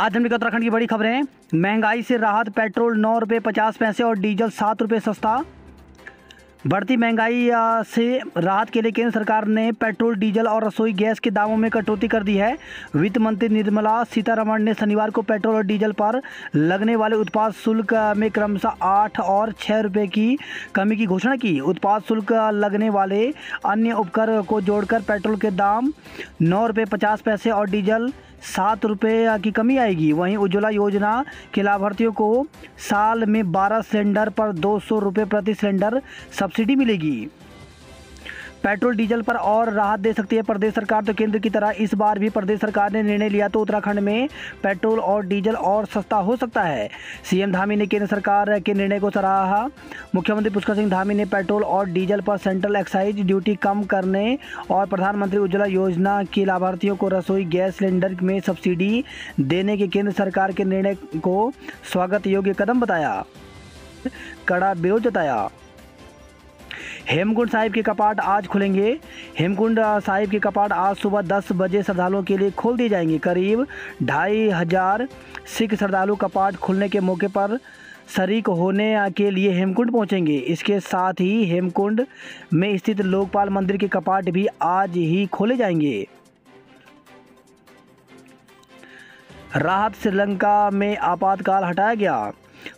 आज हम उत्तराखंड की बड़ी खबरें। महंगाई से राहत, पेट्रोल 9 रुपये 50 पैसे और डीजल 7 रुपये सस्ता। बढ़ती महंगाई से राहत के लिए केंद्र सरकार ने पेट्रोल, डीजल और रसोई गैस के दामों में कटौती कर दी है। वित्त मंत्री निर्मला सीतारमण ने शनिवार को पेट्रोल और डीजल पर लगने वाले उत्पाद शुल्क में क्रमशः 8 और 6 रुपये की कमी की घोषणा की। उत्पाद शुल्क लगने वाले अन्य उपकर को जोड़कर पेट्रोल के दाम 9 रुपये 50 पैसे और डीजल 7 रुपये की कमी आएगी। वहीं उज्ज्वला योजना के लाभार्थियों को साल में 12 सिलेंडर पर 200 रुपये प्रति सिलेंडर सब्सिडी मिलेगी। पेट्रोल डीजल पर और राहत दे सकती है प्रदेश सरकार। तो केंद्र की तरह इस बार भी प्रदेश सरकार ने निर्णय लिया तो उत्तराखंड में पेट्रोल और डीजल और सस्ता हो सकता है। सीएम धामी ने केंद्र सरकार के निर्णय को सराहा। मुख्यमंत्री पुष्कर सिंह धामी ने पेट्रोल और डीजल पर सेंट्रल एक्साइज ड्यूटी कम करने और प्रधानमंत्री उज्ज्वला योजना के लाभार्थियों को रसोई गैस सिलेंडर में सब्सिडी देने के केंद्र सरकार के निर्णय को स्वागत योग्य कदम बताया, कड़ा विरोध जताया। हेमकुंड साहिब के कपाट आज खुलेंगे। हेमकुंड साहिब के कपाट आज सुबह 10 बजे श्रद्धालुओं के लिए खोल दिए जाएंगे। करीब 2500 सिख श्रद्धालु कपाट खुलने के मौके पर शरीक होने के लिए हेमकुंड पहुंचेंगे। इसके साथ ही हेमकुंड में स्थित लोकपाल मंदिर के कपाट भी आज ही खोले जाएंगे। राहत, श्रीलंका में आपातकाल हटाया गया।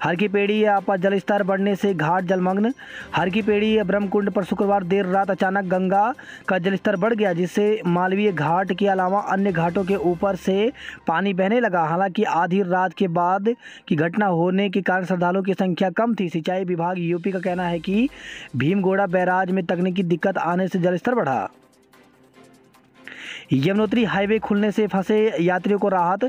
हर की पेड़ी पर जलस्तर बढ़ने से घाट जलमग्न। हर की पेड़ी ब्रह्मकुंड पर शुक्रवार देर रात अचानक गंगा का जलस्तर बढ़ गया, जिससे मालवीय घाट के अलावा अन्य घाटों के ऊपर से पानी बहने लगा। हालांकि आधी रात के बाद की घटना होने के कारण श्रद्धालुओं की संख्या कम थी। सिंचाई विभाग यूपी का कहना है कि भीमगोड़ा बैराज में तकनीकी दिक्कत आने से जलस्तर बढ़ा। यमुनोत्री हाईवे खुलने से फंसे यात्रियों को राहत।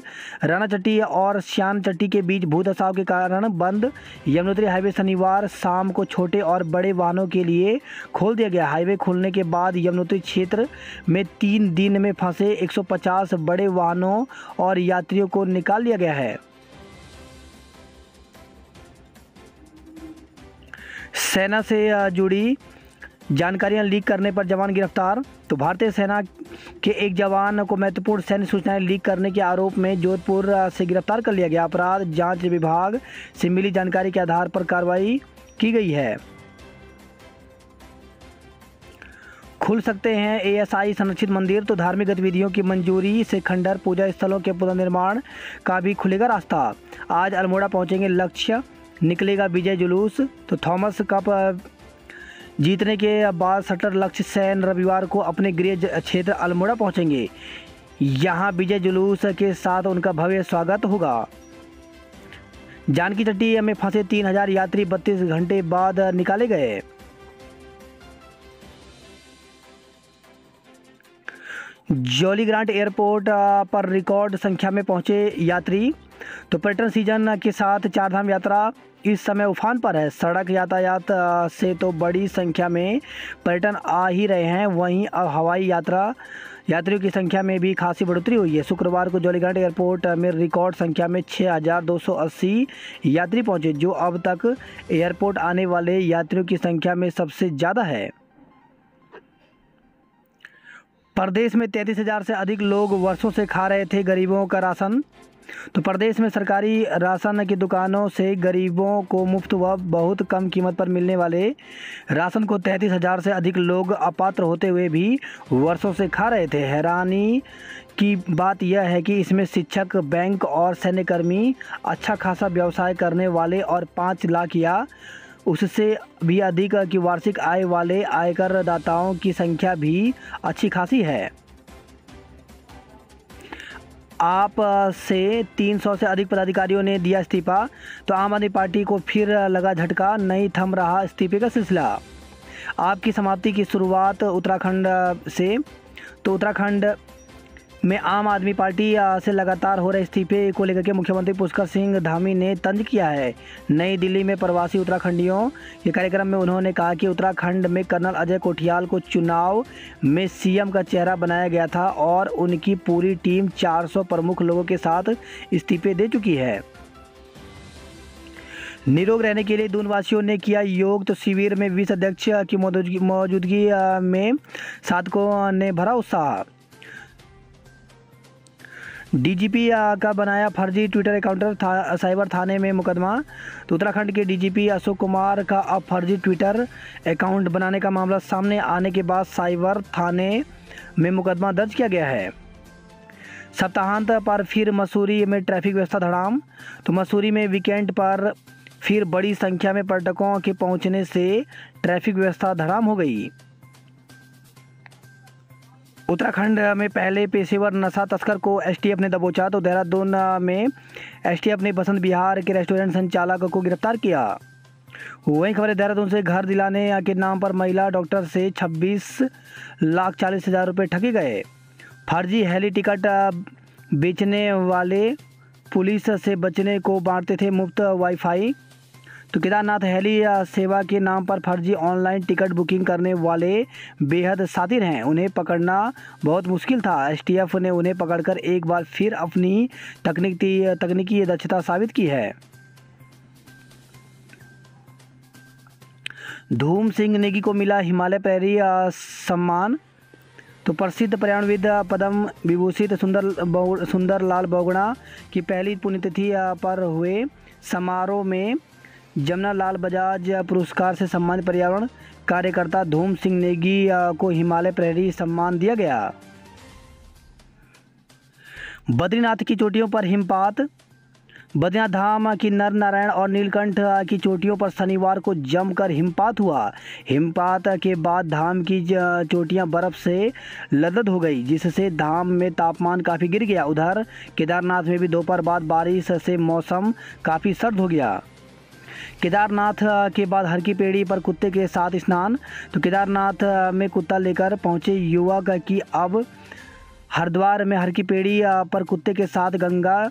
रानाचट्टी और श्यानचट्टी के बीच भूधसाव के कारण बंद यमुनोत्री हाईवे शनिवार शाम को छोटे और बड़े वाहनों के लिए खोल दिया गया। हाईवे खुलने के बाद यमुनोत्री क्षेत्र में 3 दिन में फंसे 150 बड़े वाहनों और यात्रियों को निकाल लिया गया है। सेना से जुड़ी जानकारियां लीक करने पर जवान गिरफ्तार। तो भारतीय सेना के एक जवान को महत्वपूर्ण सैन्य सूचनाएं लीक करने के आरोप में जोधपुर से गिरफ्तार कर लिया गया। अपराध जांच विभाग से मिली जानकारी के आधार पर कार्रवाई की गई है। खुल सकते हैं एएसआई संरक्षित मंदिर। तो धार्मिक गतिविधियों की मंजूरी से खंडहर, पूजा स्थलों के पुनर्निर्माण का भी खुलेगा रास्ता। आज अल्मोड़ा पहुंचेंगे लक्ष्य, निकलेगा विजय जुलूस। तो थॉमस कप जीतने के बाद शटर लक्ष्य सेन रविवार को अपने गृह क्षेत्र अल्मोड़ा पहुंचेंगे। यहां विजय जुलूस के साथ उनका भव्य स्वागत होगा। जानकी चट्टी में फंसे 3000 यात्री 32 घंटे बाद निकाले गए। जॉली ग्रांट एयरपोर्ट पर रिकॉर्ड संख्या में पहुंचे यात्री। तो पर्यटन सीजन के साथ चारधाम यात्रा इस समय उफान पर है। सड़क यातायात से तो बड़ी संख्या में पर्यटन आ ही रहे हैं, वहीं अब हवाई यात्रियों की संख्या में भी खासी बढ़ोतरी हुई है। शुक्रवार को जॉलीग्रांट एयरपोर्ट में रिकॉर्ड संख्या में 6280 यात्री पहुंचे, जो अब तक एयरपोर्ट आने वाले यात्रियों की संख्या में सबसे ज़्यादा है। प्रदेश में 33,000 से अधिक लोग वर्षों से खा रहे थे गरीबों का राशन। तो प्रदेश में सरकारी राशन की दुकानों से गरीबों को मुफ्त व बहुत कम कीमत पर मिलने वाले राशन को 33,000 से अधिक लोग अपात्र होते हुए भी वर्षों से खा रहे थे। हैरानी की बात यह है कि इसमें शिक्षक, बैंक और सैन्यकर्मी, अच्छा खासा व्यवसाय करने वाले और 5 लाख या उससे भी अधिक की वार्षिक आय वाले आयकर दाताओं की संख्या भी अच्छी खासी है। आप से 300 से अधिक पदाधिकारियों ने दिया इस्तीफा। तो आम आदमी पार्टी को फिर लगा झटका, नहीं थम रहा इस्तीफे का सिलसिला। आपकी समाप्ति की शुरुआत उत्तराखंड से। तो उत्तराखंड में आम आदमी पार्टी से लगातार हो रहे इस्तीफे को लेकर के मुख्यमंत्री पुष्कर सिंह धामी ने तंज किया है। नई दिल्ली में प्रवासी उत्तराखंडियों के कार्यक्रम में उन्होंने कहा कि उत्तराखंड में कर्नल अजय कोठियाल को चुनाव में सीएम का चेहरा बनाया गया था और उनकी पूरी टीम 400 प्रमुख लोगों के साथ इस्तीफे दे चुकी है। निरोग रहने के लिए दूनवासियों ने किया योग। तो शिविर में विश्व अध्यक्ष की मौजूदगी में साधकों ने भरा उत्साह। डीजीपी का बनाया फर्जी ट्विटर अकाउंट, साइबर थाने में मुकदमा। तो उत्तराखंड के डीजीपी अशोक कुमार का अब फर्जी ट्विटर अकाउंट बनाने का मामला सामने आने के बाद साइबर थाने में मुकदमा दर्ज किया गया है। सप्ताहांत पर फिर मसूरी में ट्रैफिक व्यवस्था धड़ाम। तो मसूरी में वीकेंड पर फिर बड़ी संख्या में पर्यटकों के पहुंचने से ट्रैफिक व्यवस्था धड़ाम हो गई। उत्तराखंड में पहले पेशेवर नशा तस्कर को एसटीएफ ने दबोचा। तो देहरादून में एसटीएफ ने बसंत विहार के रेस्टोरेंट संचालक को गिरफ्तार किया। वहीं खबर है देहरादून से, घर दिलाने के नाम पर महिला डॉक्टर से 26,40,000 रुपये ठगे गए। फर्जी हेली टिकट बेचने वाले पुलिस से बचने को बांटते थे मुफ्त वाईफाई। तो केदारनाथ हेली सेवा के नाम पर फर्जी ऑनलाइन टिकट बुकिंग करने वाले बेहद शातिर हैं, उन्हें पकड़ना बहुत मुश्किल था। एसटीएफ ने उन्हें पकड़कर एक बार फिर अपनी तकनीकी दक्षता साबित की है। धूम सिंह नेगी को मिला हिमालय प्रहरी सम्मान। तो प्रसिद्ध पर्यावरणविद पद्म विभूषित सुंदरलाल बोगड़ा की पहली पुण्यतिथि पर हुए समारोह में जमुना लाल बजाज पुरस्कार से सम्मानित पर्यावरण कार्यकर्ता धूम सिंह नेगी को हिमालय प्रहरी सम्मान दिया गया। बद्रीनाथ की चोटियों पर हिमपात। बद्रीनाथ धाम की नर नारायण और नीलकंठ की चोटियों पर शनिवार को जमकर हिमपात हुआ। हिमपात के बाद धाम की चोटियां बर्फ से लदद हो गई, जिससे धाम में तापमान काफ़ी गिर गया। उधर केदारनाथ में भी दोपहर बाद बारिश से मौसम काफ़ी सर्द हो गया। केदारनाथ के बाद हर की पेड़ी पर कुत्ते के साथ स्नान। तो केदारनाथ में कुत्ता लेकर पहुंचे युवक की अब हरिद्वार में हर की पेड़ी पर कुत्ते के साथ गंगा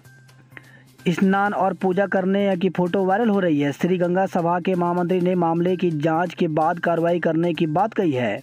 स्नान और पूजा करने की फोटो वायरल हो रही है। श्री गंगा सभा के महामंत्री ने मामले की जांच के बाद कार्रवाई करने की बात कही है।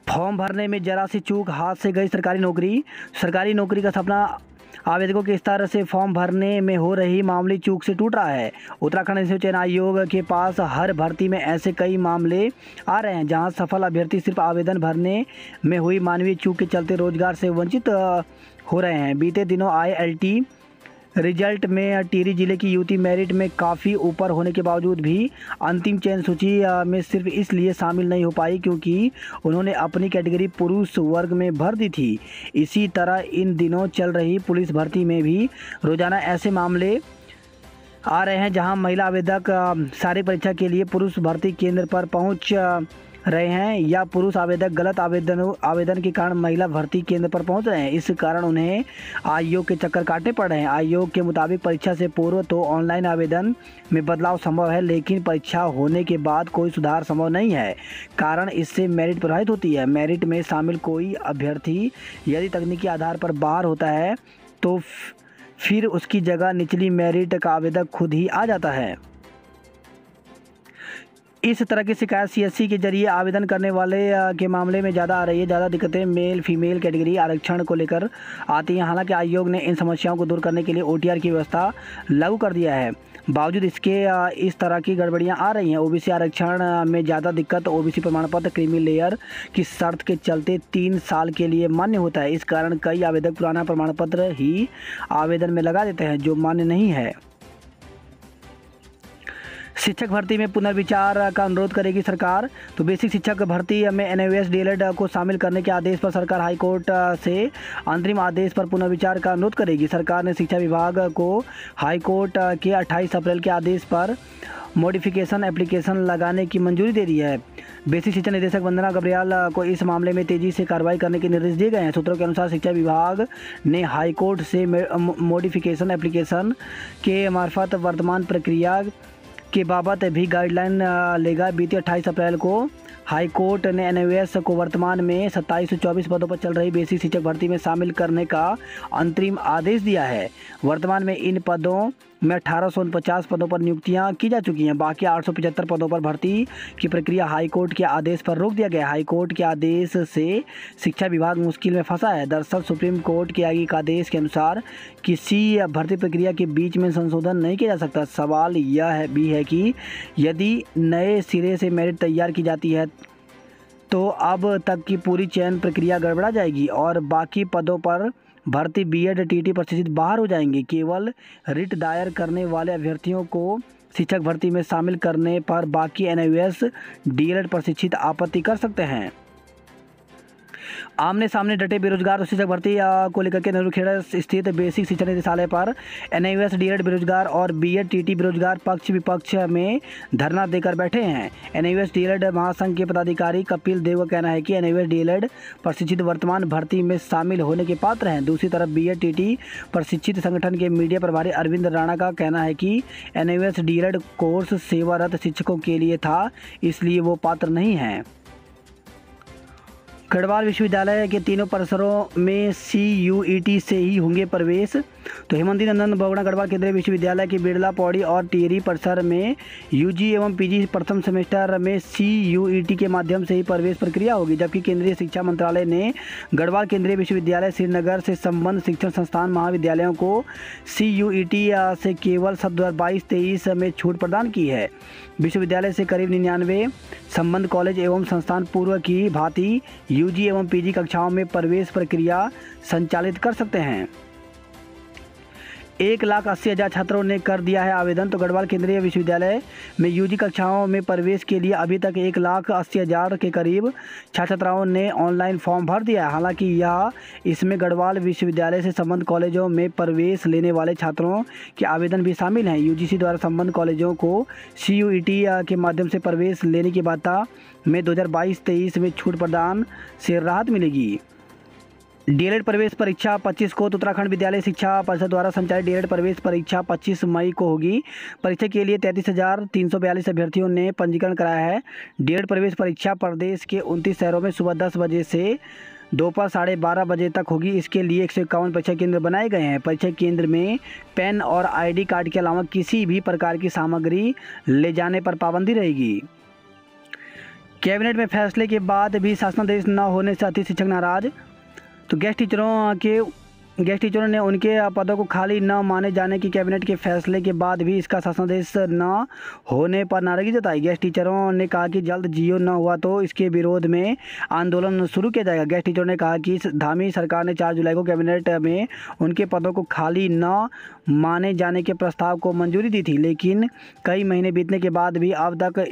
फॉर्म भरने में जरा सी चूक, हाथ से गई सरकारी नौकरी। सरकारी नौकरी का सपना आवेदकों के स्तर से फॉर्म भरने में हो रही मामूली चूक से टूट रहा है। उत्तराखंड चयन आयोग के पास हर भर्ती में ऐसे कई मामले आ रहे हैं जहां सफल अभ्यर्थी सिर्फ आवेदन भरने में हुई मानवीय चूक के चलते रोजगार से वंचित हो रहे हैं। बीते दिनों आए एलटी रिजल्ट में टिहरी जिले की युवती मेरिट में काफ़ी ऊपर होने के बावजूद भी अंतिम चयन सूची में सिर्फ इसलिए शामिल नहीं हो पाई क्योंकि उन्होंने अपनी कैटेगरी पुरुष वर्ग में भर दी थी। इसी तरह इन दिनों चल रही पुलिस भर्ती में भी रोजाना ऐसे मामले आ रहे हैं जहां महिला आवेदक शारीरिक परीक्षा के लिए पुरुष भर्ती केंद्र पर पहुंच रहे हैं या पुरुष आवेदक गलत आवेदन के कारण महिला भर्ती केंद्र पर पहुंच रहे हैं। इस कारण उन्हें आयोग के चक्कर काटने पड़ रहे हैं। आयोग के मुताबिक परीक्षा से पूर्व तो ऑनलाइन आवेदन में बदलाव संभव है, लेकिन परीक्षा होने के बाद कोई सुधार संभव नहीं है। कारण इससे मेरिट प्रभावित होती है। मेरिट में शामिल कोई अभ्यर्थी यदि तकनीकी आधार पर बाहर होता है तो फिर उसकी जगह निचली मेरिट का आवेदक खुद ही आ जाता है। इस तरह की शिकायत सीएससी के जरिए आवेदन करने वाले के मामले में ज़्यादा आ रही है। ज़्यादा दिक्कतें मेल फीमेल कैटेगरी आरक्षण को लेकर आती हैं। हालांकि आयोग ने इन समस्याओं को दूर करने के लिए ओटीआर की व्यवस्था लागू कर दिया है। बावजूद इसके इस तरह की गड़बड़ियां आ रही हैं। ओबीसी आरक्षण में ज़्यादा दिक्कत ओबीसी प्रमाण पत्र क्रीमी लेयर की शर्त के चलते 3 साल के लिए मान्य होता है। इस कारण कई आवेदक पुराना प्रमाण पत्र ही आवेदन में लगा देते हैं जो मान्य नहीं है। शिक्षक भर्ती में पुनर्विचार का अनुरोध करेगी सरकार। तो बेसिक शिक्षक भर्ती में एनआईओएस डीएलएड को शामिल करने के आदेश पर सरकार हाईकोर्ट से अंतरिम आदेश पर पुनर्विचार का अनुरोध करेगी। सरकार ने शिक्षा विभाग को हाईकोर्ट के 28 अप्रैल के आदेश पर मॉडिफिकेशन एप्लीकेशन लगाने की मंजूरी दे दी है। बेसिक शिक्षा निदेशक वंदना गब्रियाल को इस मामले में तेजी से कार्रवाई करने के निर्देश दिए गए हैं। सूत्रों के अनुसार शिक्षा विभाग ने हाईकोर्ट से मॉडिफिकेशन एप्लीकेशन के मार्फत वर्तमान प्रक्रिया के बाबत भी गाइडलाइन लेगा। बीते 28 अप्रैल को हाई कोर्ट ने एनआईओएस को वर्तमान में 27 से 24 पदों पर चल रही बेसिक शिक्षक भर्ती में शामिल करने का अंतरिम आदेश दिया है। वर्तमान में इन पदों में 1849 पदों पर नियुक्तियां की जा चुकी हैं। बाकी 875 पदों पर भर्ती की प्रक्रिया हाईकोर्ट के आदेश पर रोक दिया गया है। हाईकोर्ट के आदेश से शिक्षा विभाग मुश्किल में फंसा है। दरअसल सुप्रीम कोर्ट के एक आदेश के अनुसार किसी भर्ती प्रक्रिया के बीच में संशोधन नहीं किया जा सकता। सवाल यह भी है कि यदि नए सिरे से मेरिट तैयार की जाती है तो अब तक की पूरी चयन प्रक्रिया गड़बड़ा जाएगी और बाकी पदों पर भर्ती बीएड टीटी प्रशिक्षित बाहर हो जाएंगे। केवल रिट दायर करने वाले अभ्यर्थियों को शिक्षक भर्ती में शामिल करने पर बाकी एनआईओएस डीएलएड प्रशिक्षित आपत्ति कर सकते हैं। आमने सामने डटे बेरोजगार और शिक्षक भर्ती को लेकर के नेहरूखेड़ा स्थित बेसिक शिक्षा निदेशालय पर एनआईओएस डीएलएड बेरोजगार और बीएड टीटी बेरोजगार पक्ष विपक्ष में धरना देकर बैठे हैं। एनआईओएस डीएलएड महासंघ के पदाधिकारी कपिल देव का कहना है कि एनआईओएस डीएलएड प्रशिक्षित वर्तमान भर्ती में शामिल होने के पात्र हैं। दूसरी तरफ बीएड टीटी प्रशिक्षित संगठन के मीडिया प्रभारी अरविंद राणा का कहना है कि एनआईओएस डीएलएड कोर्स सेवारत शिक्षकों के लिए था, इसलिए वो पात्र नहीं हैं। गढ़वाल विश्वविद्यालय के तीनों परिसरों में CUET से ही होंगे प्रवेश। तो हेमंती नंदन बहुगुणा गढ़वाल केंद्रीय विश्वविद्यालय के बिरला पौड़ी और टिहरी परिसर में यूजी एवं पीजी प्रथम सेमेस्टर में CUET के माध्यम से ही प्रवेश प्रक्रिया होगी। जबकि केंद्रीय शिक्षा मंत्रालय ने गढ़वाल केंद्रीय विश्वविद्यालय श्रीनगर से संबद्ध शिक्षण संस्थान महाविद्यालयों को CUET से केवल सत्र 2022-23 में छूट प्रदान की है। विश्वविद्यालय से करीब 99 संबद्ध कॉलेज एवं संस्थान पूर्व की भांति यूजी एवं पीजी कक्षाओं में प्रवेश प्रक्रिया संचालित कर सकते हैं। 1,80,000 छात्रों ने कर दिया है आवेदन। तो गढ़वाल केंद्रीय विश्वविद्यालय में यूजी कक्षाओं में प्रवेश के लिए अभी तक 1,80,000 के करीब छात्र छात्राओं ने ऑनलाइन फॉर्म भर दिया है। हालांकि इसमें गढ़वाल विश्वविद्यालय से संबद्ध कॉलेजों में प्रवेश लेने वाले छात्रों के आवेदन भी शामिल हैं। यूजीसी द्वारा संबद्ध कॉलेजों को CUET के माध्यम से प्रवेश लेने की बाधा में 2022-23 में छूट प्रदान से राहत मिलेगी। डीएलएड प्रवेश परीक्षा 25 को। तो उत्तराखंड विद्यालय शिक्षा परिषद द्वारा संचालित डीएलएड प्रवेश परीक्षा 25 मई को होगी। परीक्षा के लिए 33,342 अभ्यर्थियों ने पंजीकरण कराया है। डीएलएड प्रवेश परीक्षा प्रदेश के 29 शहरों में सुबह 10 बजे से दोपहर 12:30 बजे तक होगी। इसके लिए 151 परीक्षा केंद्र बनाए गए हैं। परीक्षा केंद्र में पेन और ID कार्ड के अलावा किसी भी प्रकार की सामग्री ले जाने पर पाबंदी रहेगी। कैबिनेट में फैसले के बाद भी शासनादेश न होने से अतिथि शिक्षक नाराज। तो गेस्ट टीचरों ने उनके पदों को खाली न माने जाने की कैबिनेट के फैसले के बाद भी इसका शासनादेश न होने पर नाराजगी जताई। गेस्ट टीचरों ने कहा कि जल्द जीओ न हुआ तो इसके विरोध में आंदोलन शुरू किया जाएगा। गेस्ट टीचरों ने कहा कि धामी सरकार ने 4 जुलाई को कैबिनेट में उनके पदों को खाली न माने जाने के प्रस्ताव को मंजूरी दी थी, लेकिन कई महीने बीतने के बाद भी अब तक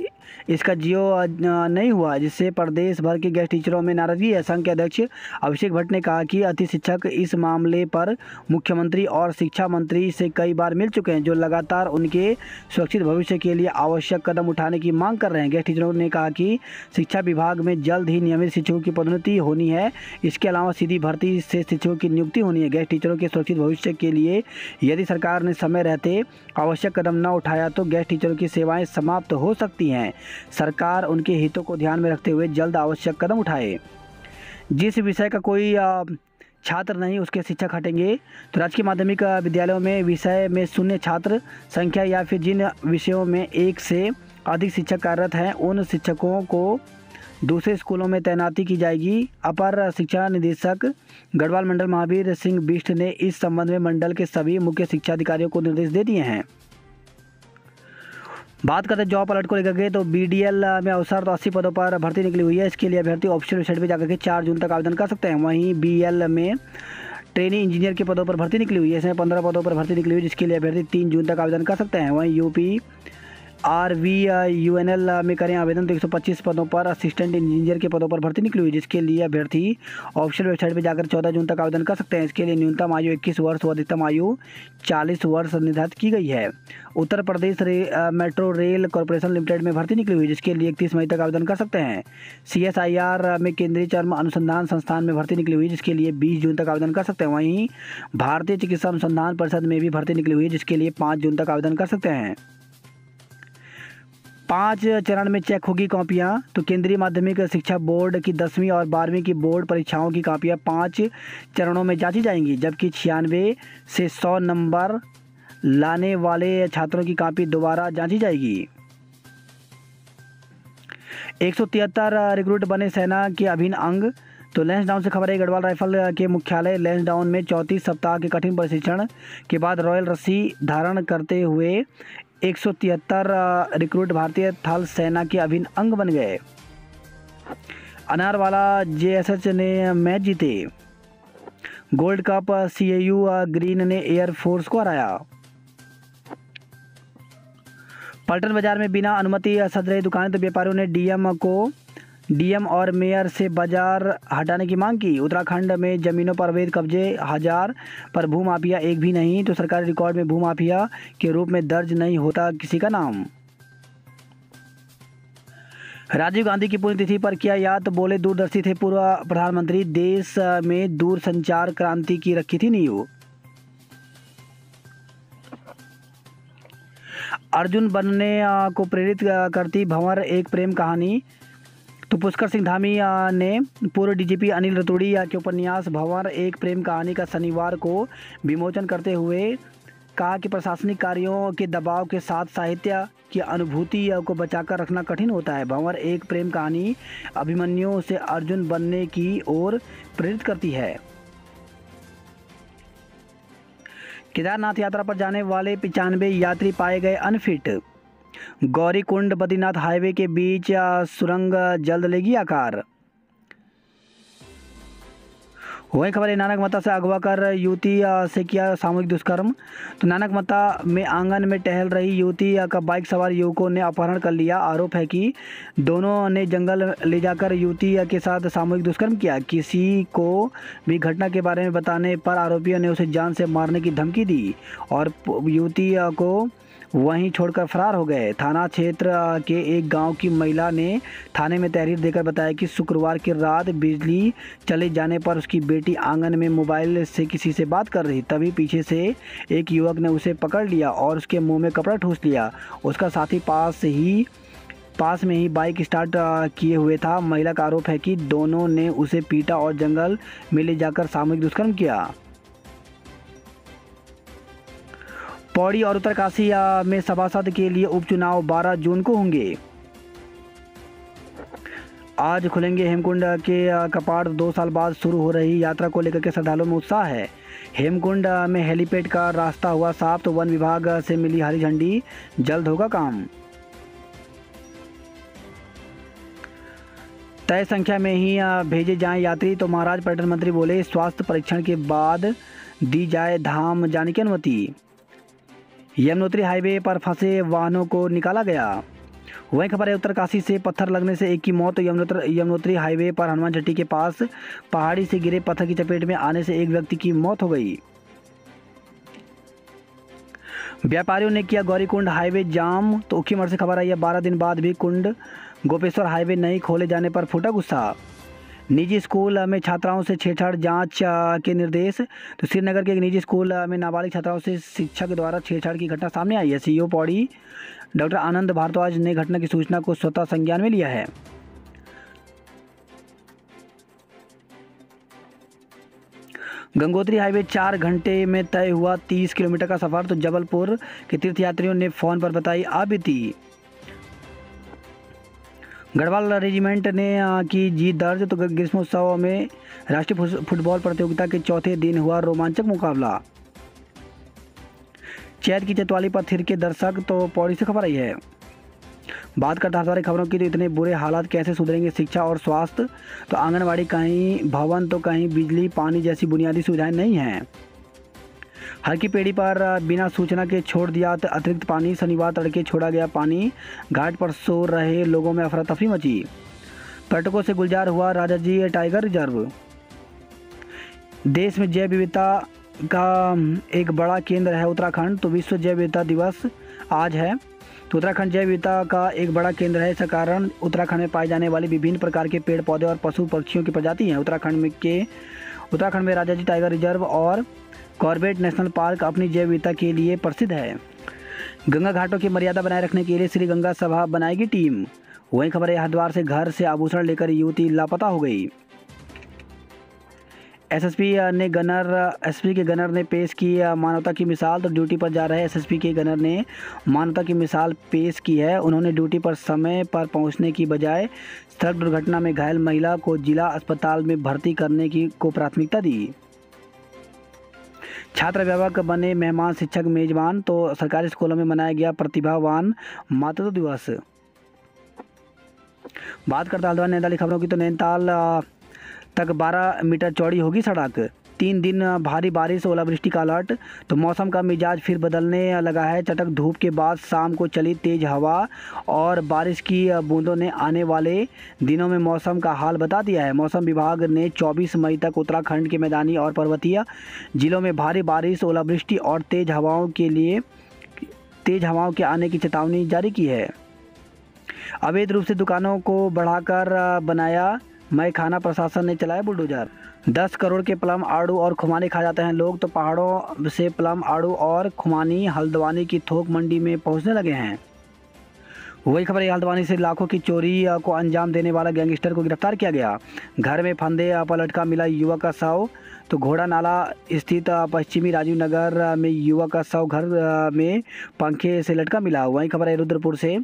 इसका जीओ नहीं हुआ, जिससे प्रदेश भर के गेस्ट टीचरों में नाराजगी है। संघ के अध्यक्ष अभिषेक भट्ट ने कहा कि अतिथि शिक्षक इस मामले पर मुख्यमंत्री और शिक्षा मंत्री से कई बार मिल चुके हैं, जो लगातार उनके सुरक्षित भविष्य के लिए आवश्यक कदम उठाने की मांग कर रहे हैं। गेस्ट टीचरों ने कहा कि शिक्षा विभाग में जल्द ही नियमित शिक्षकों की पदोन्नति होनी है। इसके अलावा सीधी भर्ती से शिक्षकों की नियुक्ति होनी है। गेस्ट टीचरों के सुरक्षित भविष्य के लिए यदि सरकार ने समय रहते आवश्यक कदम न उठाया तो गेस्ट टीचरों की सेवाएं समाप्त हो सकती हैं। सरकार उनके हितों को ध्यान में रखते हुए जल्द आवश्यक कदम उठाए। जिस विषय का कोई छात्र नहीं उसके शिक्षक हटेंगे। तो राजकीय माध्यमिक विद्यालयों में विषय में शून्य छात्र संख्या या फिर जिन विषयों में 1 से अधिक शिक्षक कार्यरत हैं उन शिक्षकों को दूसरे स्कूलों में तैनाती की जाएगी। अपर शिक्षा निदेशक गढ़वाल मंडल महावीर सिंह बिष्ट ने इस संबंध में मंडल के सभी मुख्य शिक्षा अधिकारियों को निर्देश दे दिए हैं। बात करते हैं जॉब अलर्ट को लेकर के। तो BDL में अवसर तो 80 पदों पर भर्ती निकली हुई है। इसके लिए अभ्यर्थी ऑफिशियल वेबसाइट पर जाकर के 4 जून तक आवेदन कर सकते हैं। वहीं BL में ट्रेनी इंजीनियर के पदों पर भर्ती निकली हुई है। इसमें 15 पदों पर भर्ती निकली हुई है, जिसके लिए अभ्यर्थी 3 जून तक आवेदन कर सकते हैं। वहीं UP RVUNL में करें आवेदन। तो 125 पदों पर असिस्टेंट इंजीनियर के पदों पर भर्ती निकली हुई, जिसके लिए अभ्यर्थी ऑफिशियल वेबसाइट पर जाकर 14 जून तक आवेदन कर सकते हैं। इसके लिए न्यूनतम आयु 21 वर्ष व अधिकतम आयु 40 वर्ष निर्धारित की गई है। Uttar Pradesh metro rail corporation limited में भर्ती निकली हुई, जिसके लिए 31 मई तक आवेदन कर सकते हैं। CSIR में केंद्रीय चर्म अनुसंधान संस्थान में भर्ती निकली हुई, जिसके लिए 20 जून तक आवेदन कर सकते हैं। वहीं भारतीय चिकित्सा अनुसंधान परिषद में भी भर्ती निकली हुई, जिसके लिए 5 जून तक आवेदन कर सकते हैं। 5 चरण में चेक होगी कॉपियां। तो केंद्रीय माध्यमिक शिक्षा बोर्ड की 10वीं और 12वीं की बोर्ड परीक्षाओं की कॉपियां 5 चरणों में जांची जाएंगी, जबकि 96 से 100 नंबर लाने वाले छात्रों की कॉपी दोबारा जांची जाएगी। 173 रिक्रूट बने सेना के अभिन्न अंग। तो लैंसडाउन से खबर है, गढ़वाल राइफल के मुख्यालय लैंसडाउन में 34 सप्ताह के कठिन प्रशिक्षण के बाद रॉयल रस्सी धारण करते हुए 173 रिक्रूट भारतीय थल सेना के अभिन्न अंग बन गए। अनारवाला JSH ने मैच जीते। गोल्ड कप CAU ग्रीन ने एयर फोर्स को हराया। पलटन बाजार में बिना अनुमति सज रही दुकानें। तो व्यापारियों ने DM और मेयर से बाजार हटाने की मांग की। उत्तराखंड में जमीनों पर अवैध कब्जे 1000 पर भूमाफिया एक भी नहीं। तो सरकारी रिकॉर्ड में भूमाफिया के रूप में दर्ज नहीं होता किसी का नाम। राजीव गांधी की पुण्यतिथि पर किया याद। तो बोले दूरदर्शी थे पूर्व प्रधानमंत्री, देश में दूरसंचार क्रांति की रखी थी नींव। अर्जुन बनने को प्रेरित करती भंवर एक प्रेम कहानी। तो पुष्कर सिंह धामी ने पूर्व DGP अनिल रतूड़ी के उपन्यास भंवर एक प्रेम कहानी का शनिवार को विमोचन करते हुए कहा कि प्रशासनिक कार्यों के दबाव के साथ साहित्य की अनुभूति को बचाकर रखना कठिन होता है। भंवर एक प्रेम कहानी अभिमन्यु से अर्जुन बनने की ओर प्रेरित करती है। केदारनाथ यात्रा पर जाने वाले 95 यात्री पाए गए अनफिट। गौरीकुंड बद्रीनाथ हाईवे के बीच सुरंग जल्द लेगी आकार। वही खबर है, नानक मत्ता से अगवा कर युवती से किया सामूहिक दुष्कर्म। तो नानक मत्ता में आंगन में टहल रही युवती का बाइक सवार युवकों ने अपहरण कर लिया। आरोप है कि दोनों ने जंगल ले जाकर युवती के साथ सामूहिक दुष्कर्म किया। किसी को भी घटना के बारे में बताने पर आरोपियों ने उसे जान से मारने की धमकी दी और युवती को वहीं छोड़कर फरार हो गए। थाना क्षेत्र के एक गांव की महिला ने थाने में तहरीर देकर बताया कि शुक्रवार की रात बिजली चले जाने पर उसकी बेटी आंगन में मोबाइल से किसी से बात कर रही, तभी पीछे से एक युवक ने उसे पकड़ लिया और उसके मुंह में कपड़ा ठूस लिया। उसका साथी पास में ही बाइक स्टार्ट किए हुए था। महिला का आरोप है कि दोनों ने उसे पीटा और जंगल में ले जाकर सामूहिक दुष्कर्म किया। पौड़ी और उत्तरकाशी में सभासद के लिए उपचुनाव 12 जून को होंगे। आज खुलेंगे हेमकुंड के कपाट। 2 साल बाद शुरू हो रही यात्रा को लेकर के श्रद्धालुओं में उत्साह है। हेमकुंड में हेलीपैड का रास्ता हुआ साफ। तो वन विभाग से मिली हरी झंडी, जल्द होगा काम। तय संख्या में ही भेजे जाएं यात्री। तो महाराज पर्यटन मंत्री बोले स्वास्थ्य परीक्षण के बाद दी जाए धाम जाने की अनुमति। यमुनोत्री हाईवे पर फंसे वाहनों को निकाला गया। वहीं खबर है, उत्तरकाशी से पत्थर लगने से एक की मौत। यमुनोत्री हाईवे पर हनुमान झट्टी के पास पहाड़ी से गिरे पत्थर की चपेट में आने से एक व्यक्ति की मौत हो गई। व्यापारियों ने किया गौरीकुंड हाईवे जाम। तो उखीमठ से खबर आई है, 12 दिन बाद भी कुंड गोपेश्वर हाईवे नहीं खोले जाने पर फूटा गुस्सा। निजी स्कूल में छात्राओं से छेड़छाड़ जांच के निर्देश। तो श्रीनगर के एक निजी स्कूल में नाबालिग छात्राओं से शिक्षक द्वारा छेड़छाड़ की घटना सामने आई है। CEO पौड़ी डॉक्टर आनंद भारद्वाज ने घटना की सूचना को स्वतः संज्ञान में लिया है। गंगोत्री हाईवे 4 घंटे में तय हुआ 30 किलोमीटर का सफर। तो जबलपुर के तीर्थयात्रियों ने फोन पर बताई आपबीती। गढ़वाल रेजिमेंट ने की जीत दर्ज। तो ग्रीष्मोत्सव में राष्ट्रीय फुटबॉल प्रतियोगिता के चौथे दिन हुआ रोमांचक मुकाबला। चैत की चतवाली पर थिरके दर्शक। तो पौड़ी से खबर आई है। बात करते हैं सारी खबरों की। तो इतने बुरे हालात कैसे सुधरेंगे शिक्षा और स्वास्थ्य। तो आंगनबाड़ी कहीं भवन तो कहीं बिजली पानी जैसी बुनियादी सुविधाएं नहीं हैं। हर की पेड़ी पर बिना सूचना के छोड़ दिया अतिरिक्त पानी। शनिवार तड़के छोड़ा गया पानी, घाट पर सो रहे लोगों में अफरा तफरी मची। पर्यटकों से गुलजार हुआ राजाजी टाइगर रिजर्व। देश में जैव विविधता का एक बड़ा केंद्र है उत्तराखंड, तो विश्व जैव विविधता दिवस आज है। तो उत्तराखंड जैव विविधता का एक बड़ा केंद्र है। इस कारण उत्तराखंड में पाए जाने वाले विभिन्न प्रकार के पेड़ पौधे और पशु पक्षियों की प्रजाति हैं। उत्तराखंड में राजाजी टाइगर रिजर्व और कॉर्बेट नेशनल पार्क अपनी जैव विविधता के लिए प्रसिद्ध है। गंगा घाटों की मर्यादा बनाए रखने के लिए श्री गंगा सभा बनाएगी टीम। वहीं खबर है हरिद्वार से घर से आभूषण लेकर युवती लापता हो गई। एसएसपी के गनर ने पेश की मानवता की मिसाल। तो ड्यूटी पर जा रहे एसएसपी के गनर ने मानवता की मिसाल पेश की है। उन्होंने ड्यूटी पर समय पर पहुंचने की बजाय सड़क दुर्घटना में घायल महिला को जिला अस्पताल में भर्ती करने को प्राथमिकता दी। छात्र अभिभावक बने मेहमान, शिक्षक मेजबान। तो सरकारी स्कूलों में मनाया गया प्रतिभावान मातृत्व दिवस। बात करते हल्द्वानी नैनीताल खबरों की, तो नैनीताल तक 12 मीटर चौड़ी होगी सड़क। 3 दिन भारी बारिश, ओलावृष्टि का अलर्ट। तो मौसम का मिजाज फिर बदलने लगा है। चटक धूप के बाद शाम को चली तेज हवा और बारिश की बूंदों ने आने वाले दिनों में मौसम का हाल बता दिया है। मौसम विभाग ने 24 मई तक उत्तराखंड के मैदानी और पर्वतीय जिलों में भारी बारिश, ओलावृष्टि और तेज हवाओं के आने की चेतावनी जारी की है। अवैध रूप से दुकानों को बढ़ाकर बनाया मैं खाना, प्रशासन ने चलाया बुलडोजर। 10 करोड़ के प्लम, आड़ू और खुमानी खा जाते हैं लोग। तो पहाड़ों से प्लम, आड़ू और खुमानी हल्द्वानी की थोक मंडी में पहुंचने लगे हैं। वही खबर है हल्द्वानी से लाखों की चोरी को अंजाम देने वाला गैंगस्टर को गिरफ्तार किया गया। घर में फंदे पलट का मिला युवक का शव। तो घोड़ा नाला स्थित पश्चिमी राजीव नगर में युवक का शव घर में पंखे से लटका मिला। वही खबर है रुद्रपुर से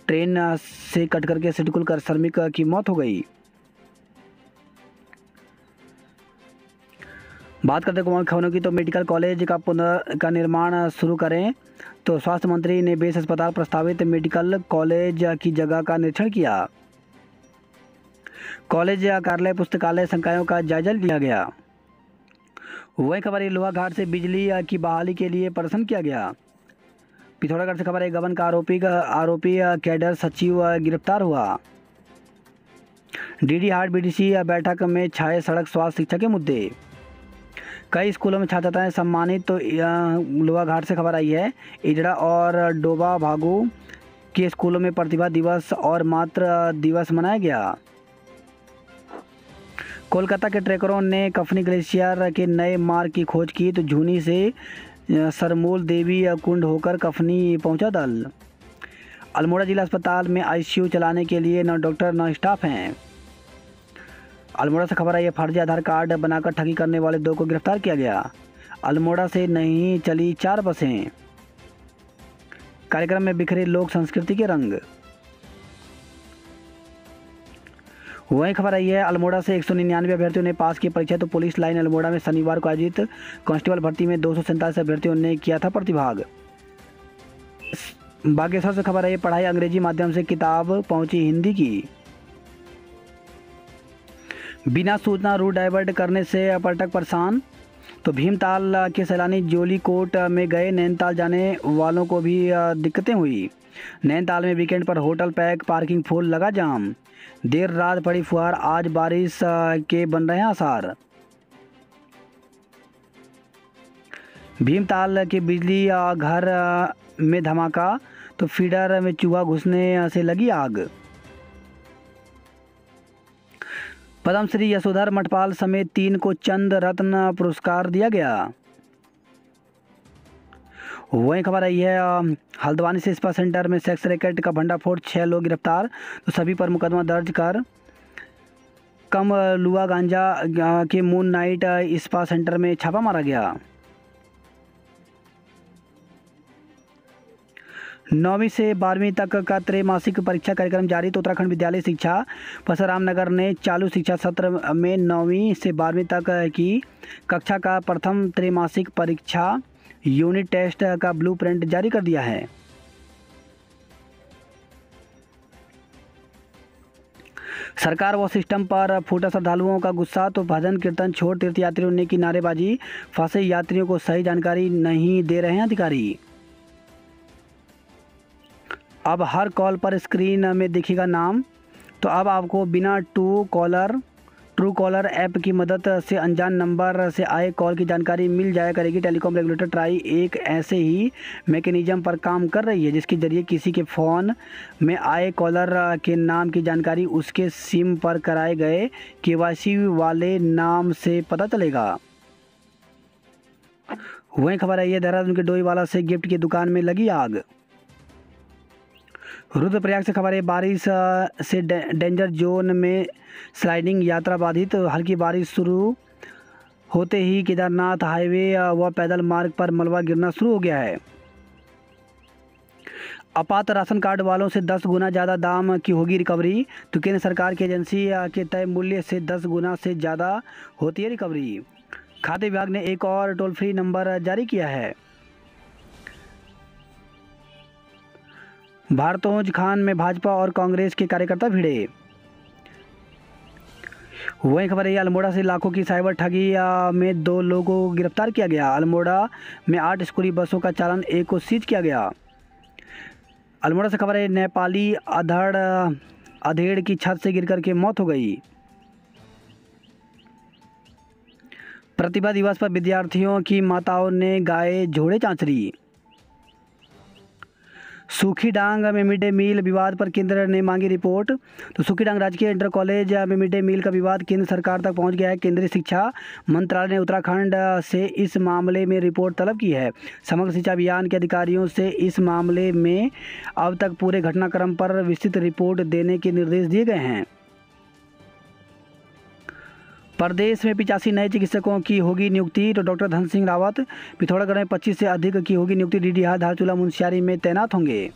ट्रेन से कट करके सिडकुल कर श्रमिक की मौत हो गई। बात करते हैं खबरों की, तो मेडिकल कॉलेज का निर्माण शुरू करें। तो स्वास्थ्य मंत्री ने बेस अस्पताल प्रस्तावित मेडिकल कॉलेज की जगह का निरीक्षण किया। कॉलेज कार्यालय, पुस्तकालय, संकायों का जायजा लिया गया। वही खबर है लोहाघाट से बिजली की बहाली के लिए प्रदर्शन किया गया। पिथौरागढ़ से खबर है गबन का आरोपी कैडर सचिव गिरफ्तार हुआ। डीडी हाट बीडीसी बैठक में छाए सड़क स्वास्थ्य शिक्षा के मुद्दे। कई स्कूलों में छात्र छात्राएं सम्मानित। तो लोहाघाट से खबर आई है इजड़ा और डोबा भागू के स्कूलों में प्रतिभा दिवस और मातृ दिवस मनाया गया। कोलकाता के ट्रैकरों ने कफनी ग्लेशियर के नए मार्ग की खोज की। तो झूनी से सरमूल देवी कुंड होकर कफनी पहुंचा दल। अल्मोड़ा जिला अस्पताल में आईसीयू चलाने के लिए 9 डॉक्टर 9 स्टाफ हैं। अल्मोड़ा से खबर आई है फर्जी आधार कार्ड बनाकर ठगी करने वाले 2 को गिरफ्तार किया गया। अल्मोड़ा से नहीं चली 4 बसें। कार्यक्रम में बिखरे लोक संस्कृति के रंग। वही खबर आई है अल्मोड़ा से 199 अभ्यर्थियों ने पास की परीक्षा। तो पुलिस लाइन अल्मोड़ा में शनिवार को आयोजित कांस्टेबल भर्ती में 247 अभ्यर्थियों ने किया था प्रतिभाग। बागेश्वर से खबर आई पढ़ाई अंग्रेजी माध्यम से किताब पहुंची हिंदी की। बिना सूचना रूट डाइवर्ट करने से पर्यटक परेशान। तो भीमताल के सैलानी जोली कोट में गए, नैनीताल जाने वालों को भी दिक्कतें हुई। नैनीताल में वीकेंड पर होटल पैक, पार्किंग फुल, लगा जाम। देर रात पड़ी फुहार, आज बारिश के बन रहे हैं आसार। भीमताल के बिजली घर में धमाका। तो फीडर में चूहा घुसने से लगी आग। पद्मश्री यशोधर मठपाल समेत 3 को चंद रत्न पुरस्कार दिया गया। वही खबर आई है हल्द्वानी से स्पा सेंटर में सेक्स रैकेट का भंडाफोड़, 6 लोग गिरफ्तार। तो सभी पर मुकदमा दर्ज कर कम लुआ गांजा के मून नाइट स्पा सेंटर में छापा मारा गया। 9वीं से 12वीं तक का त्रैमासिक परीक्षा कार्यक्रम जारी। तो उत्तराखंड विद्यालय शिक्षा परशुराम नगर ने चालू शिक्षा सत्र में 9वीं से 12वीं तक की कक्षा का प्रथम त्रैमासिक परीक्षा यूनिट टेस्ट का ब्लूप्रिंट जारी कर दिया है। सरकार व सिस्टम पर फूटा श्रद्धालुओं का गुस्सा, तो भजन कीर्तन छोड़ तीर्थयात्रियों ने की नारेबाजी। फंसे यात्रियों को सही जानकारी नहीं दे रहे हैं अधिकारी। अब हर कॉल पर स्क्रीन में दिखेगा नाम। तो अब आपको बिना ट्रू कॉलर ऐप की मदद से अनजान नंबर से आए कॉल की जानकारी मिल जाया करेगी। टेलीकॉम रेगुलेटर ट्राई एक ऐसे ही मैकेनिज्म पर काम कर रही है जिसके जरिए किसी के फ़ोन में आए कॉलर के नाम की जानकारी उसके सिम पर कराए गए केवाईसी वाले नाम से पता चलेगा। वहीं खबर आई है देहरादून के डोईवाला से गिफ्ट की दुकान में लगी आग। रुद्रप्रयाग से खबर है बारिश से डेंजर जोन में स्लाइडिंग यात्रा बाधित। हल्की बारिश शुरू होते ही केदारनाथ हाईवे व पैदल मार्ग पर मलबा गिरना शुरू हो गया है। अपात्र राशन कार्ड वालों से 10 गुना ज़्यादा दाम की होगी रिकवरी। तो केंद्र सरकार की एजेंसी के तय मूल्य से 10 गुना से ज़्यादा होती है रिकवरी। खाद्य विभाग ने एक और टोल फ्री नंबर जारी किया है। भारतोज खान में भाजपा और कांग्रेस के कार्यकर्ता भिड़े। वहीं खबर है अल्मोड़ा से लाखों की साइबर ठगी में 2 लोगों को गिरफ्तार किया गया। अल्मोड़ा में 8 स्कूली बसों का चालान 1 को सीज किया गया। अल्मोड़ा से खबर है नेपाली अधेड़ की छत से गिरकर के मौत हो गई। प्रतिभा दिवस पर विद्यार्थियों की माताओं ने गाए झोड़े चांचरी। सूखी डांग में मिड डे मील विवाद पर केंद्र ने मांगी रिपोर्ट। तो सूखी डांग राजकीय इंटर कॉलेज में मिड डे मील का विवाद केंद्र सरकार तक पहुंच गया है। केंद्रीय शिक्षा मंत्रालय ने उत्तराखंड से इस मामले में रिपोर्ट तलब की है। समग्र शिक्षा अभियान के अधिकारियों से इस मामले में अब तक पूरे घटनाक्रम पर विस्तृत रिपोर्ट देने के निर्देश दिए गए हैं। प्रदेश में 85 नए चिकित्सकों की होगी नियुक्ति। तो डॉक्टर धन सिंह रावत पिथौरागढ़ में 25 से अधिक की होगी नियुक्ति। डीडीहार धारचूला मुंशियारी में तैनात होंगे।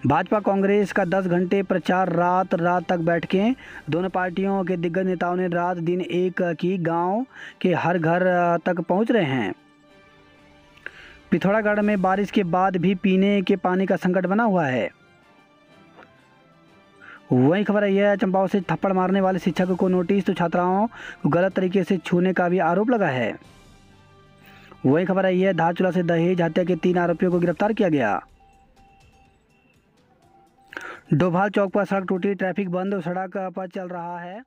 भाजपा कांग्रेस का 10 घंटे प्रचार रात तक बैठकें। दोनों पार्टियों के दिग्गज नेताओं ने रात दिन एक की। गांव के हर घर तक पहुंच रहे हैं। पिथौरागढ़ में बारिश के बाद भी पीने के पानी का संकट बना हुआ है। वही खबर आई है चंपावत से थप्पड़ मारने वाले शिक्षक को नोटिस। तो छात्राओं को गलत तरीके से छूने का भी आरोप लगा है। वही खबर आई है धारचूला से दहेज हत्या के 3 आरोपियों को गिरफ्तार किया गया। डोभाल चौक पर सड़क टूटी, ट्रैफिक बंद, सड़क पर चल रहा है।